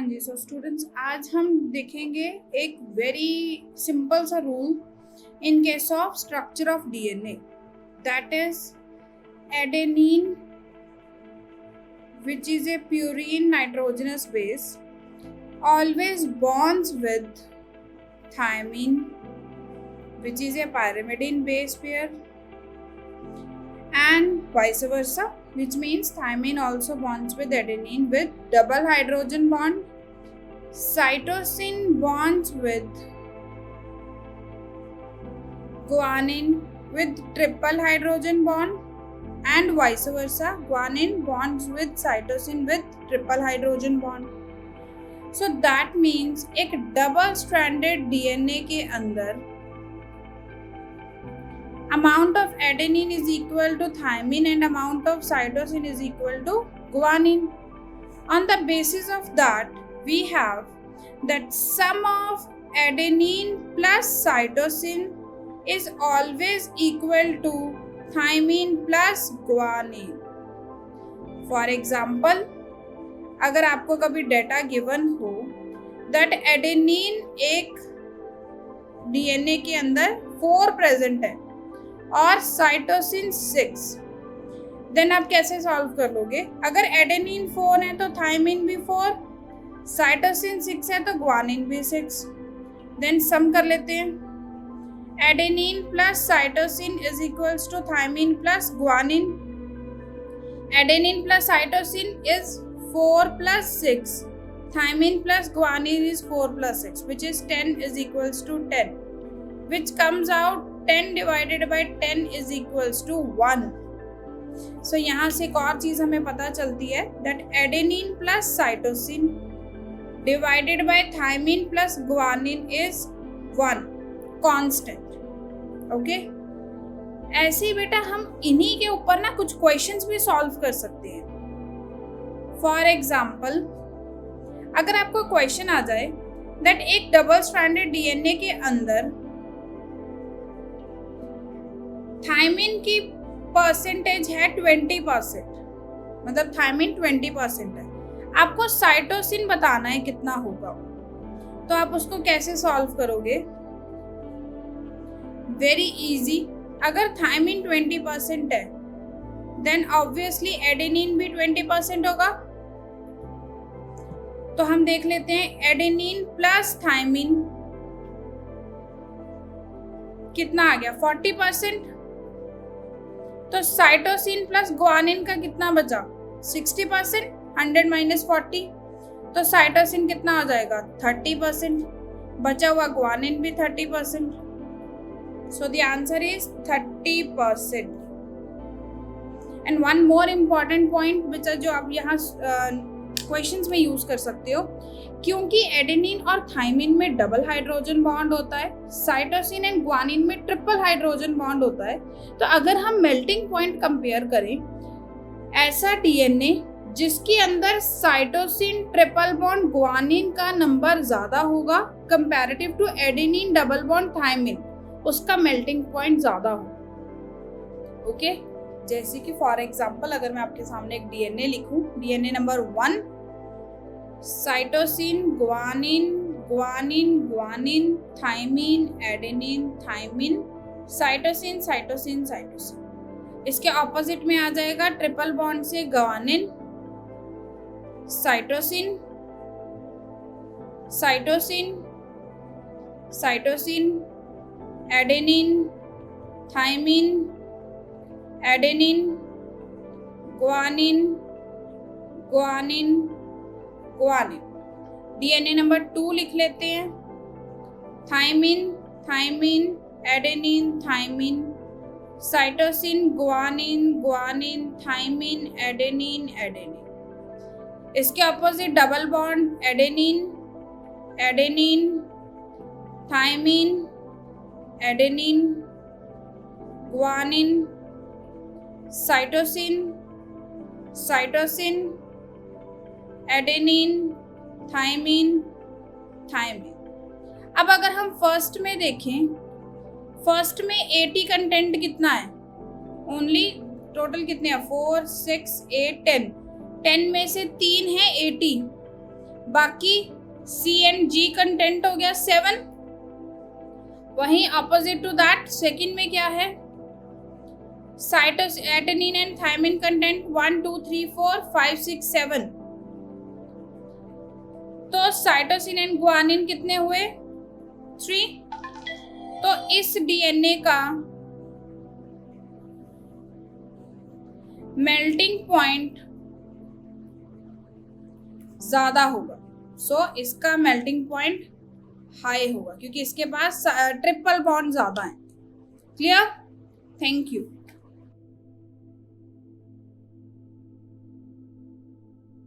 जी, so students आज हम देखेंगे एक वेरी सिंपल सा rule in case of structure of DNA, that is adenine which is a purine nitrogenous base always bonds with thymine which is a pyrimidine base pair and vice versa, which means thymine also bonds with adenine with double hydrogen bond. Cytosine bonds with guanine with triple hydrogen bond and vice versa, guanine bonds with cytosine with triple hydrogen bond. So that means एक double stranded DNA के अंदर amount of adenine is equal to thymine and amount of cytosine is equal to guanine. On the basis of that, we have that sum of adenine plus cytosine is always equal to thymine plus guanine. For example, अगर आपको कभी data given हो that adenine एक DNA के अंदर 4 present है और cytosine 6, then आप कैसे सॉल्व कर लोगे? अगर एडेनिन 4 है तो थायमिन भी 4, साइटोसिन 6 है तो ग्वानिन भी 6. देन सम कर लेते हैं. Adenine plus cytosine is equals to thymine plus guanine. Adenine plus cytosine is 4 plus 6. Thymine plus guanine is 4 plus 6, which is 10 is equals to 10, which comes out 10 divided by 10 is equals to 1. So यहाँ से एक और चीज हमें पता चलती है that adenine plus cytosine divided by thymine plus guanine is 1 constant. Okay? ऐसे ही बेटा हम इन्हीं के ऊपर ना कुछ क्वेश्चंस भी सॉल्व कर सकते हैं. फॉर एग्जाम्पल, अगर आपको क्वेश्चन आ जाए दैट एक डबल स्ट्रैंडेड डीएनए के अंदर थायमिन की परसेंटेज है 20%, मतलब थायमिन 20% है, आपको साइटोसिन बताना है कितना होगा, तो आप उसको कैसे सॉल्व करोगे? Very easy. अगर थायमिन 20% है देन ऑब्वियसली एडेनिन भी 20% होगा. तो हम देख लेते हैं एडेनिन प्लस थायमिन कितना आ गया? 40%. तो साइटोसिन प्लस ग्वानिन का कितना बचा? 60%. 100 माइनस 40, तो साइटोसिन कितना आ जाएगा? 30%. बचा हुआ ग्वानिन भी 30%. So the answer is 30%. And one more important point which जो आप यहाँ क्वेश्चंस में यूज कर सकते हो, क्योंकि एडेनिन और थायमिन में डबल हाइड्रोजन बॉन्ड होता है, साइटोसिन एंड ग्वानिन में ट्रिपल हाइड्रोजन बॉन्ड होता है, तो अगर हम मेल्टिंग पॉइंट कंपेयर करें, ऐसा डीएनए जिसके अंदर साइटोसिन ट्रिपल बॉन्ड ग्वानिन का नंबर ज्यादा होगा comparative to adenine double bond thymine, उसका मेल्टिंग पॉइंट ज्यादा होगा. ओके, जैसे कि फॉर एग्जाम्पल अगर मैं आपके सामने एक डीएनए लिखूं, DNA number 1, cytosine guanine guanine guanine thymine adenine thymine cytosine cytosine cytosine, इसके ऑपोजिट में आ जाएगा ट्रिपल बॉन्ड से guanine cytosine cytosine cytosine adenine thymine adenine guanine guanine guanine. DNA number 2 लिख लेते हैं. Thymine thymine adenine thymine cytosine guanine guanine thymine adenine adenine, इसके opposite double bond adenine adenine thymine adenine guanine cytosine cytosine adenine thymine thymine. अब अगर हम first में देखें, first में 80 कंटेंट कितना है? ओनली टोटल कितने हैं? 4 6 8 10. 10 में से 3 है 80. बाकी सी एंड जी कंटेंट हो गया 7। वहीं अपोजिट टू दैट सेकंड में क्या है, साइटोसिन एंड थायमिन कंटेंट 1 2 3 4 5 6 7। तो साइटोसिन एंड ग्वानिन कितने हुए, 3। तो इस डीएनए का मेल्टिंग पॉइंट ज्यादा होगा, सो इसका मेल्टिंग पॉइंट हाई होगा क्योंकि इसके पास ट्रिपल बॉन्ड ज्यादा है। क्लियर? Thank you.